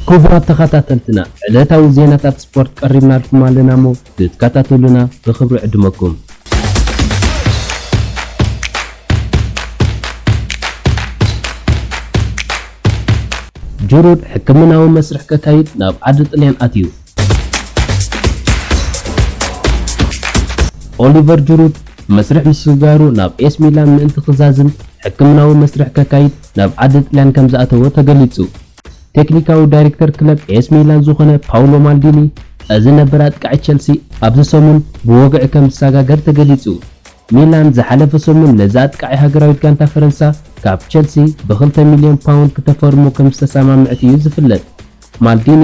ክቡራት ተኸታተልትና ዕለታዊ ዜናታት ስፖርት ቀሪብና ልኩም ኣለና ሞ ክትከታተሉና ብኽብሪ ዕድመኩም። ጁሩድ ሕክምናዊ መስርሕ ከካይድ ናብ ዓዲ ጣልያን ኣትዩ። ኦሊቨር ጁሩድ መስርሕ ምስጋሩ ናብ ኤስ ሚላን ምእንቲ ክዛዝም ሕክምናዊ መስርሕ ከካይድ ናብ ዓዲ ጣልያን ከም ዝኣተወ ተገሊጹ። ቴክኒካዊ ዳይሬክተር ክለብ ኤስ ሚላን ዝኾነ ፓውሎ ማልዲኒ እዚ ነበር ኣጥቃዒ ቸልሲ ኣብዚ ሰሙን ብወግዒ ከም ዝሰጋገር ተገሊጹ። ሚላን ዝሓለፈ ሰሙን ነዚ ኣጥቃዒ ሃገራዊት ጋንታ ፈረንሳ ካብ ቸልሲ ብ2 ሚልዮን ፓውንድ ከተፈርሞ ከም ዝተሰማምዕት እዩ ዝፍለጥ። ማልዲኒ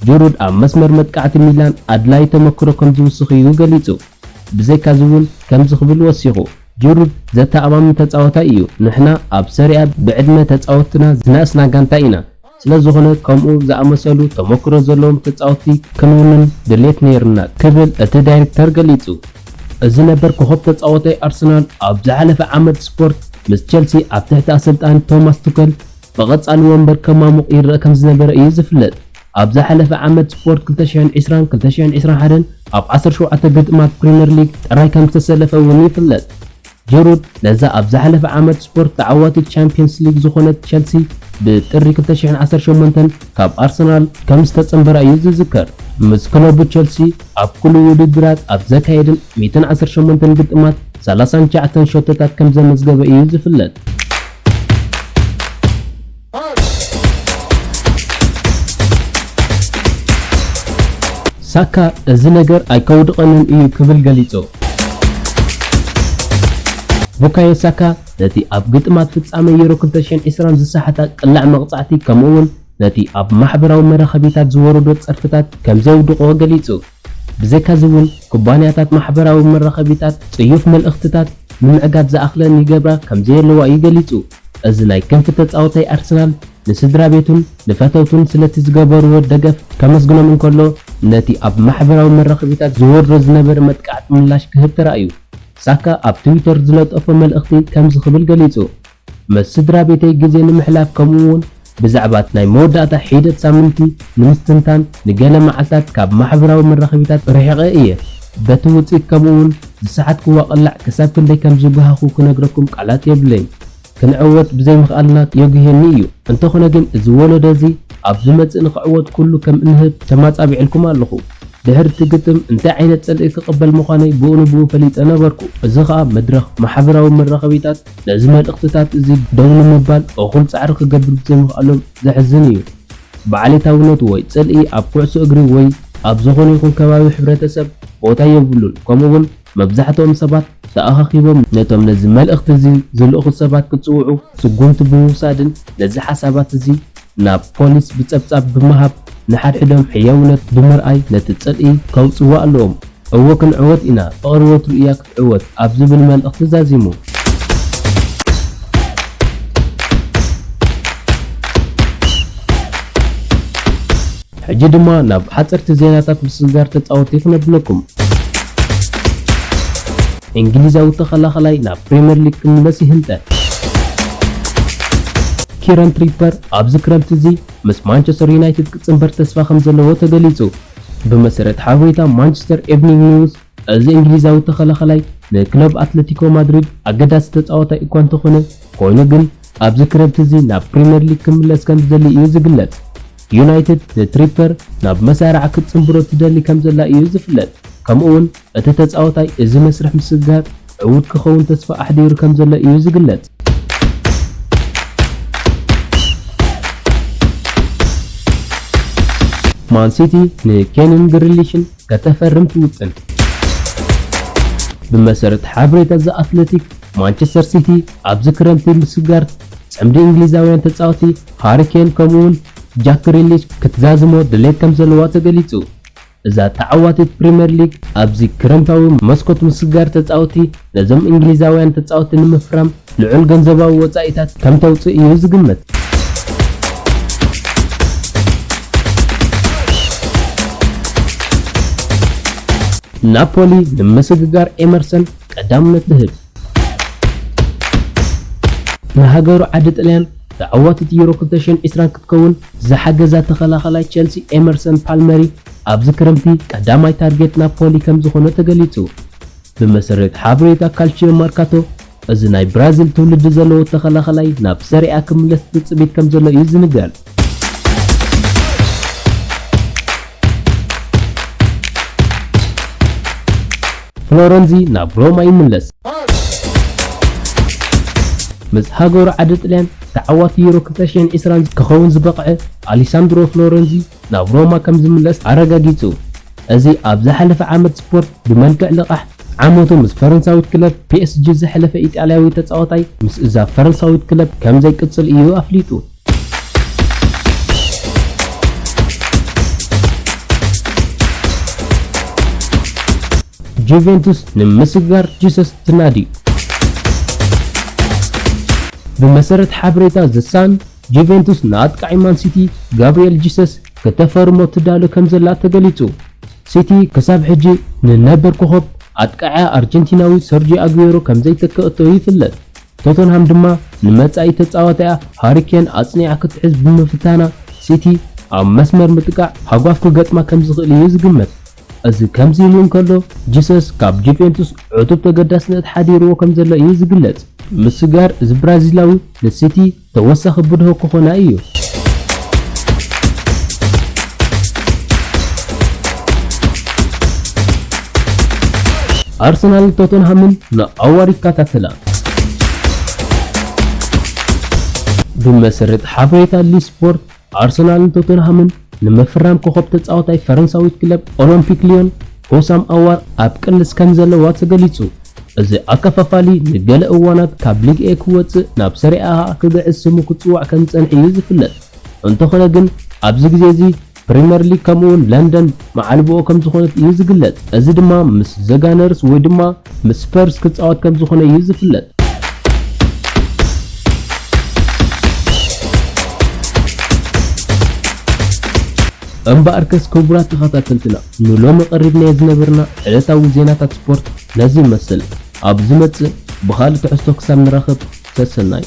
ጁሩድ ኣብ መስመር መጥቃዕቲ ሚላን ኣድላይ ተመክሮ ከም ዝውስኽ እዩ ገሊጹ። ብዘይካዚ እውን ከም ዝኽብል ወሲኹ ጁሩድ ዘተኣማሚ ተጻዋታይ እዩ። ንሕና ኣብ ሰሪኣ ብዕድመ ተጻወትና ዝናእስና ጋንታ ኢና። ስለዝኾነ ከምኡ ዝኣመሰሉ ተመክሮ ዘለዎም ተጻወቲ ክንውንን ድሌት ነይርና ክብል እቲ ዳይሬክተር ገሊጹ። እዚ ነበር ኮኸብ ተጻዋታይ ኣርሰናል ኣብ ዝሓለፈ ዓመት ስፖርት ምስ ቸልሲ ኣብ ትሕቲ ኣሰልጣኒ ቶማስ ቱከል ብቐጻሊ ወንበር ከማሙቕ ይረአ ከም ዝነበረ እዩ ዝፍለጥ። ኣብ ዝሓለፈ ዓመት ስፖርት 2020-2021 ኣብ 17 ግጥማት ፕሪምየር ሊግ ጥራይ ከም ዝተሰለፈ እውን ይፍለጥ። ጁሩድ ነዛ ኣብ ዝሓለፈ ዓመት ስፖርት ተዓዋቲት ቻምፒየንስ ሊግ ዝኾነት ቸልሲ ብጥሪ 2018 ካብ ኣርሰናል ከም ዝተጸንበረ እዩ ዝዝከር። ምስ ክለቡ ቸልሲ ኣብ ኩሉ ውድድራት ኣብ ዘካየድን 118 ግጥማት 39 ሾቶታት ከም ዘመዝገበ እዩ ዝፍለጥ። ሳካ እዚ ነገር ኣይከውድቐንን እዩ ክብል ገሊጹ። ቡካዮ ሳካ ነቲ ኣብ ግጥማት ፍጻመ ዩሮ 2020 ዝሰሓታ ቅላዕ መቕጻዕቲ ከምኡውን ነቲ ኣብ ማሕበራዊ መራኸቢታት ዝወረዶ ጸርፍታት ከም ዘውድቆ ገሊጹ። ብዘይካዚ እውን ኩባንያታት ማሕበራዊ መራኸቢታት ጽዩፍ መልእኽትታት ንምዕጋድ ዝኣኽለን ይገብራ ከም ዘየለዋ እዩ ገሊጹ። እዚ ናይ ክንፊ ተጻዋታይ ኣርሰናል ንስድራ ቤቱን ንፈተውቱን ስለቲ ዝገበርዎ ደገፍ ከመስግኖም እንከሎ ነቲ ኣብ ማሕበራዊ መራኸቢታት ዝወርዶ ዝነበረ መጥቃዕቲ ምላሽ ክህብ ተራእዩ። ሳካ ኣብ ትዊተር ዝለጠፎ መልእኽቲ ከም ዝኽብል ገሊጹ። ምስ ስድራ ቤተይ ግዜ ንምሕላፍ ከምኡውን ብዛዕባ ናይ መወዳእታ ሒደት ሳምንቲ ንምስትንታን ንገለ መዓልታት ካብ ማሕበራዊ መራኸቢታት ርሒቐ እየ። በቲ ውፅኢት ከምኡውን ዝሰሓትክዎ ቅላዕ ክሳብ ክንደይ ከም ዝጓሃኹ ክነግረኩም ቃላት የብለይን። ክንዕወት ብዘይምኽኣልና የጉሄኒ እዩ። እንተኾነ ግን እዚ ወለዶ እዚ ኣብ ዝመጽእ ንኽዕወት ኩሉ ከም እንህብ ተማጻቢዕልኩም ኣለኹ። ድሕሪ እቲ ግጥም እንታይ ዓይነት ጸልኢ ክቕበል ምዃነይ ብእኑ ፈሊጠ ነበርኩ። እዚ ከዓ መድረኽ ማሕበራዊ መራኸቢታት ነዚ መልእኽትታት እዚ ደው ንምባል እኹል ጻዕሪ ክገብር ብዘይምኽኣሎም ዘሕዝን እዩ። ብዓሌታውነት ወይ ጸልኢ ኣብ ኩዕሶ እግሪ ወይ ኣብ ዝኾነ ይኹን ከባቢ ሕብረተሰብ ቦታ የብሉን። ከምኡውን መብዛሕትኦም ሰባት ተኣኻኺቦም ነቶም ነዚ መልእኽቲ እዚ ዝልእኹ ሰባት ክጽውዑ ስጉምቲ ብምውሳድን ነዚ ሓሳባት እዚ ናብ ፖሊስ ብጸብጻብ ብምሃብ ንሓድሕዶም ሕያውነት ብምርኣይ ነቲ ጸልኢ ከውጽዎ ኣለዎም። እዎ ክንዕወት ኢና ፍቕሪ እያ ክትዕወት ኣብ ዝብል መልእኽቲ ዛዚሙ። ሕጂ ድማ ናብ ሓፀርቲ ዜናታት ምስጋር ተጻወቲ ክነብለኩም። እንግሊዛዊ ተኸላኸላይ ናብ ፕሪምየር ሊግ ክምለስ ይህንጠ። ኪረን ትሪፐር ኣብዚ ክረምቲ እዚ ምስ ማንቸስተር ዩናይትድ ክጽንበር ተስፋ ከም ዘለዎ ተገሊጹ። ብመሰረት ሓበሬታ ማንቸስተር ኢቭኒንግ ኒውስ እዚ እንግሊዛዊ ተኸላኸላይ ንክለብ ኣትሌቲኮ ማድሪድ ኣገዳሲ ተጻዋታይ እኳ እንተኾነ ኮይኑ ግን ኣብዚ ክረምቲ እዚ ናብ ፕሪምየር ሊግ ክምለስ ከም ዝደሊ እዩ ዝግለጽ። ዩናይትድ ንትሪፐር ናብ መሳርዓ ክጽንብሮ ትደሊ ከም ዘላ እዩ ዝፍለጥ። ከምኡውን እቲ ተጻዋታይ እዚ መስርሕ ምስጋር ዕውድ ክኸውን ተስፋ ኣሕዲሩ ከም ዘሎ እዩ ዝግለጽ። ማን ሲቲ ንኬንን ግሪሊሽን ከተፈርም ትውጥን። ብመሰረት ሓበሬታ ዘ ኣትሌቲክ ማንቸስተር ሲቲ ኣብዚ ክረምቲ ምስጋር ጽምዲ እንግሊዛውያን ተጻዋቲ ሃሪ ኬን ከምኡውን ጃክ ግሪሊሽ ክትዛዝሞ ድሌት ከም ዘለዋ ተገሊጹ። እዛ ተዓዋቲት ፕሪምየር ሊግ ኣብዚ ክረምታዊ መስኮት ምስጋር ተጻዋቲ ነዞም እንግሊዛውያን ተጻዋቲ ንምፍራም ልዑል ገንዘባዊ ወጻኢታት ከም ተውፅእ እዩ ዝግመት። ናፖሊ ንምስግጋር ኤመርሰን ቀዳምነት ዝህብ። ንሃገሩ ዓዲ ጣልያን ተዓዋቲት ዩሮ 2020 ክትከውን ዝሓገዛ ተኸላኻላይ ቸልሲ ኤመርሰን ፓልመሪ ኣብዚ ክረምቲ ቀዳማይ ታርጌት ናፖሊ ከም ዝኾነ ተገሊጹ። ብመሰረት ሓበሬታ ካልቺዮ ማርካቶ እዚ ናይ ብራዚል ትውልዲ ዘለዎ ተኸላኻላይ ናብ ሰሪኣ ክምለስ ትጽቢት ከም ዘሎ እዩ ዝንገር። ፍሎረንዚ ናብ ሮማ ይምለስ። ምስ ሃገሩ ዓዲ ጣልያን ተዓዋቲ ዩሮ 2020 ክኸውን ዝበቕዐ አሌሳንድሮ ፍሎረንዚ ናብ ሮማ ከም ዝምለስ አረጋጊጹ። እዚ ኣብ ዝሓለፈ ዓመት ስፖርት ብመልክዕ ልቓሕ ዓመቱ ምስ ፈረንሳዊት ክለብ ፒኤስጂ ዝሕለፈ ኢጣልያዊ ተጻዋታይ ምስ እዛ ፈረንሳዊት ክለብ ከም ዘይቅጽል እዩ ኣፍሊጡ። ጁቬንቱስ ንምስጋር ጂሰስ ትናዲ። بمسرت حبريتا زسان ጁቬንቱስ ንአጥቃዒ ማን ሲቲ ጋብሪኤል ጂሰስ ከተፈርሞ ትዳሎ ከምዘላ ተገሊጹ። ሲቲ ክሳብ ሕጂ ንነበር ኮኸብ አጥቃዒ አርጀንቲናዊ ሰርጂዮ አጉዌሮ ከምዘይተከእቶ ይፍለጥ። ቶተንሃም ድማ ንመጻኢ ተጻዋታያ ሃሪኬን አጽኒዓ ክትሕዝ ብምፍታና ሲቲ ኣብ መስመር ምጥቃዕ ሓጓፍ ክገጥማ ከምዝኽእል እዩ ዝግመት። እዚ ከምዚ ኢሉ እንከሎ ጂሰስ ካብ ጁቬንቱስ ዕቱብ ተገዳስነት ሓዲርዎ ከምዘሎ እዩ ዝግለጽ። ምስጋር እዚ ብራዚላዊ ለሲቲ ተወሳኺ ብድሆ ክኾና እዩ። አርሰናል ቶተንሃምን ንኣዋሪ ይከታተላ። ብመሰረት ሓበሬታ ሊስፖርት አርሰናልን ቶተንሃምን ንምፍራም ኮኸብ ተጻዋታይ ፈረንሳዊት ክለብ ኦሎምፒክ ሊዮን ሆሳም ኣዋር ኣብ ቅልስ ከም ዘለዋ ተገሊጹ። እዚ ኣከፋፋሊ ንገለ እዋናት ካብ ሊግ ኤ ክወፅእ ናብ ሰሪኣ ክግዕዝ ስሙ ክጽዋዕ ከም ዝጸንሐ እዩ ዝፍለጥ። እንተኾነ ግን ኣብዚ ግዜ እዚ ፕሪምየር ሊግ ከምኡውን ለንደን መዓልብኦ ከም ዝኾነት እዩ ዝግለጽ። እዚ ድማ ምስ ዘጋነርስ ወይ ድማ ምስ ስፐርስ ክጻወት ከም ዝኾነ እዩ ዝፍለጥ። እምበኣርከስ ክቡራት ተኸታተልትና ንሎሚ ቀሪብና ዝነበርና ዕለታዊ ዜናታት ስፖርት ነዚ ይመስል። ኣብ ዝመጽእ ብኻልእ ትሕዝቶ ክሳብ ንራኸብ ተሰናዩ።